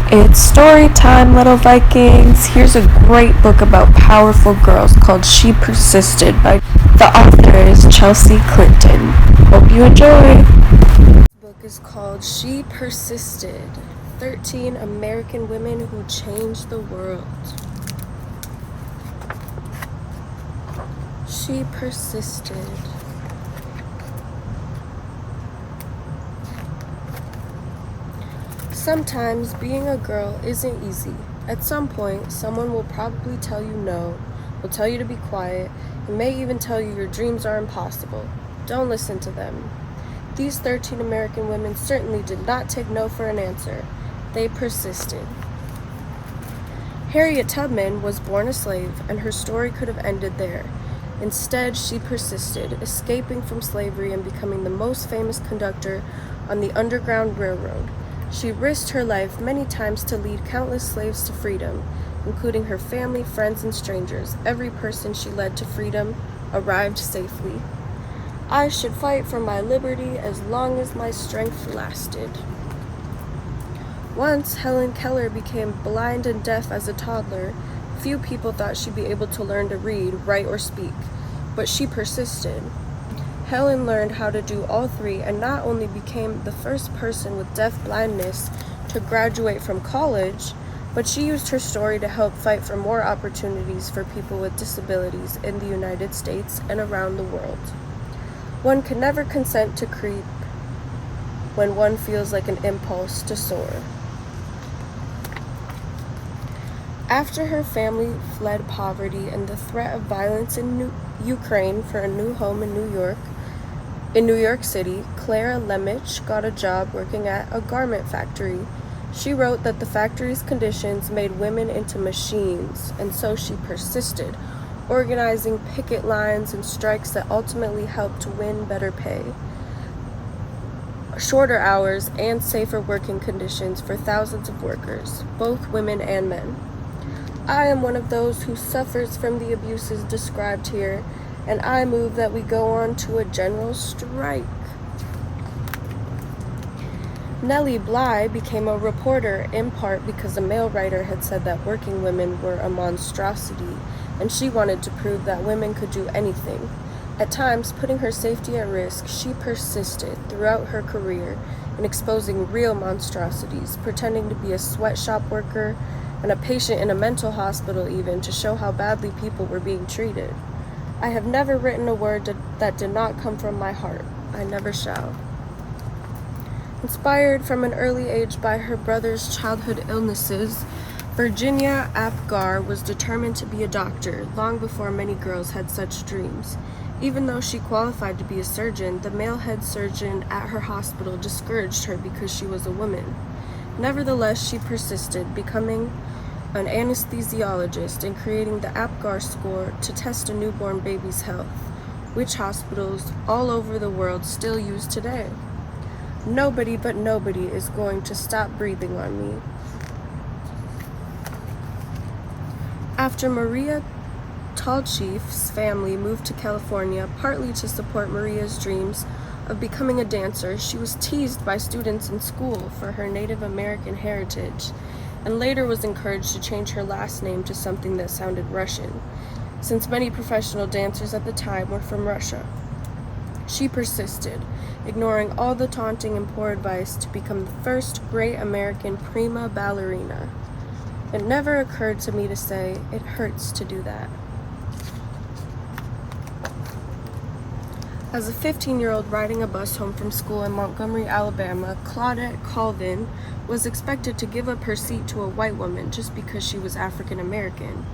It's story time, little Vikings. Here's a great book about powerful girls called She Persisted by the author is Chelsea Clinton. Hope you enjoy. This book is called She Persisted, 13 American Women Who Changed the World. She persisted. Sometimes being a girl isn't easy. At some point, someone will probably tell you no, will tell you to be quiet, and may even tell you your dreams are impossible. Don't listen to them. These 13 American women certainly did not take no for an answer. They persisted. Harriet Tubman was born a slave, and her story could have ended there. Instead, she persisted, escaping from slavery and becoming the most famous conductor on the Underground Railroad. She risked her life many times to lead countless slaves to freedom, including her family, friends, and strangers. Every person she led to freedom arrived safely. I should fight for my liberty as long as my strength lasted. Once Helen Keller became blind and deaf as a toddler, few people thought she'd be able to learn to read, write, or speak, but she persisted. Helen learned how to do all three and not only became the first person with deaf blindness to graduate from college, but she used her story to help fight for more opportunities for people with disabilities in the United States and around the world. One can never consent to creep when one feels like an impulse to soar. After her family fled poverty and the threat of violence in Ukraine for a new home in New York City, Clara Lemich got a job working at a garment factory. She wrote that the factory's conditions made women into machines, and so she persisted, organizing picket lines and strikes that ultimately helped to win better pay, shorter hours, and safer working conditions for thousands of workers, both women and men. I am one of those who suffers from the abuses described here, and I move that we go on to a general strike. Nellie Bly became a reporter in part because a male writer had said that working women were a monstrosity, and she wanted to prove that women could do anything. At times, putting her safety at risk, she persisted throughout her career in exposing real monstrosities, pretending to be a sweatshop worker and a patient in a mental hospital even, to show how badly people were being treated. I have never written a word that did not come from my heart. I never shall. Inspired from an early age by her brother's childhood illnesses, Virginia Apgar was determined to be a doctor long before many girls had such dreams. Even though she qualified to be a surgeon, the male head surgeon at her hospital discouraged her because she was a woman. Nevertheless, she persisted, becoming an anesthesiologist and creating the Apgar score to test a newborn baby's health, which hospitals all over the world still use today. Nobody but nobody is going to stop breathing on me. After Maria Tallchief's family moved to California, partly to support Maria's dreams of becoming a dancer, she was teased by students in school for her Native American heritage, and later was encouraged to change her last name to something that sounded Russian, since many professional dancers at the time were from Russia. She persisted, ignoring all the taunting and poor advice, to become the first great American prima ballerina. It never occurred to me to say, it hurts to do that. As a 15-year-old riding a bus home from school in Montgomery, Alabama, Claudette Colvin was expected to give up her seat to a white woman just because she was African American.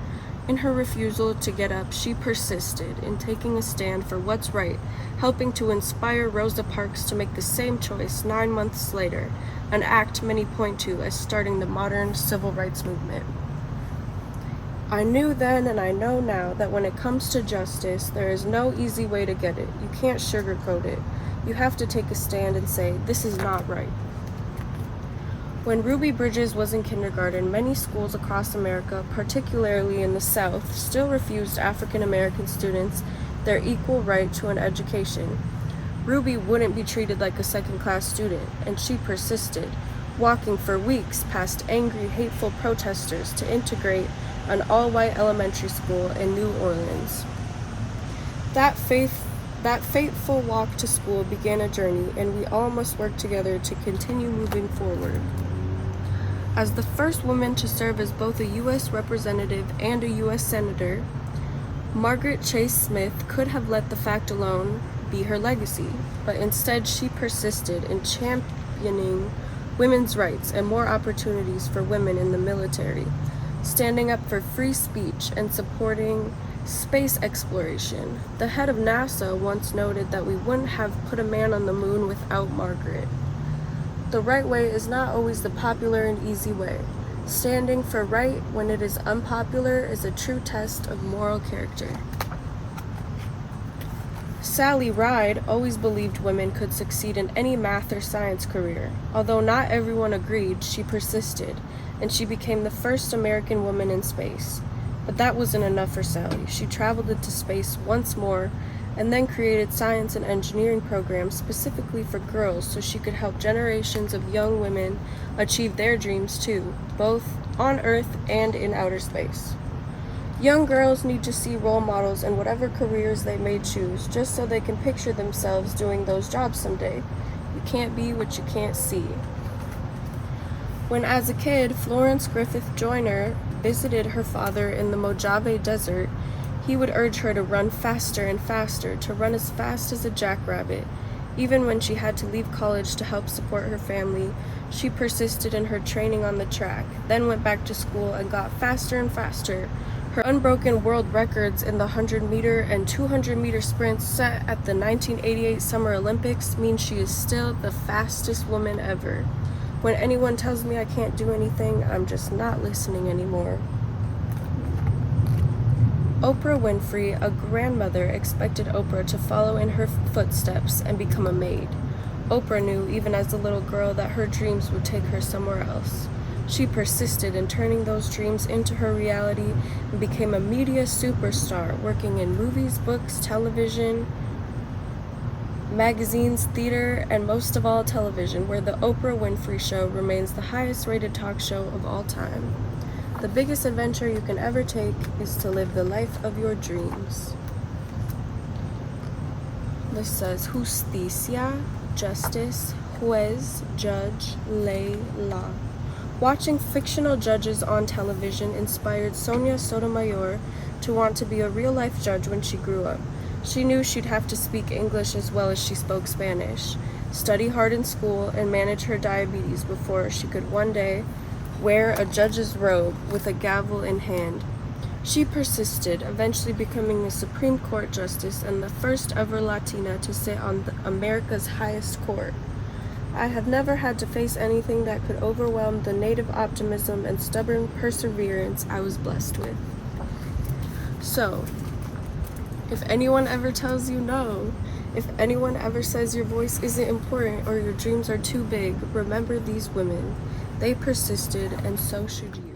In her refusal to get up, she persisted in taking a stand for what's right, helping to inspire Rosa Parks to make the same choice 9 months later, an act many point to as starting the modern civil rights movement. I knew then and I know now that when it comes to justice, there is no easy way to get it. You can't sugarcoat it. You have to take a stand and say, this is not right. When Ruby Bridges was in kindergarten, many schools across America, particularly in the South, still refused African American students their equal right to an education. Ruby wouldn't be treated like a second-class student, and she persisted, walking for weeks past angry, hateful protesters to integrate an all-white elementary school in New Orleans. That fateful walk to school began a journey, and we all must work together to continue moving forward. As the first woman to serve as both a U.S. representative and a U.S. senator, Margaret Chase Smith could have let the fact alone be her legacy, but instead she persisted in championing women's rights and more opportunities for women in the military, standing up for free speech and supporting space exploration. The head of NASA once noted that we wouldn't have put a man on the moon without Margaret. The right way is not always the popular and easy way. Standing for right when it is unpopular is a true test of moral character. Sally Ride always believed women could succeed in any math or science career. Although not everyone agreed, she persisted, and she became the first American woman in space. But that wasn't enough for Sally. She traveled into space once more and then created science and engineering programs specifically for girls so she could help generations of young women achieve their dreams too, both on Earth and in outer space. Young girls need to see role models in whatever careers they may choose, just so they can picture themselves doing those jobs someday. You can't be what you can't see. When as a kid, Florence Griffith Joyner visited her father in the Mojave Desert, he would urge her to run faster and faster, to run as fast as a jackrabbit. Even when she had to leave college to help support her family, she persisted in her training on the track, then went back to school and got faster and faster. Her unbroken world records in the 100-meter and 200-meter sprints set at the 1988 Summer Olympics mean she is still the fastest woman ever. When anyone tells me I can't do anything, I'm just not listening anymore. Oprah Winfrey, a grandmother, expected Oprah to follow in her footsteps and become a maid. Oprah knew, even as a little girl, that her dreams would take her somewhere else. She persisted in turning those dreams into her reality and became a media superstar, working in movies, books, television, magazines, theater, and most of all television, where the Oprah Winfrey Show remains the highest-rated talk show of all time. The biggest adventure you can ever take is to live the life of your dreams. This says justicia, justice, juez, judge, ley, law. Watching fictional judges on television inspired Sonia Sotomayor to want to be a real-life judge when she grew up. She knew she'd have to speak English as well as she spoke Spanish, study hard in school, and manage her diabetes before she could one day wear a judge's robe with a gavel in hand. She persisted, eventually becoming a Supreme Court justice and the first ever Latina to sit on America's highest court. I have never had to face anything that could overwhelm the native optimism and stubborn perseverance I was blessed with. So, if anyone ever tells you no, if anyone ever says your voice isn't important or your dreams are too big, remember these women. They persisted, and so should you.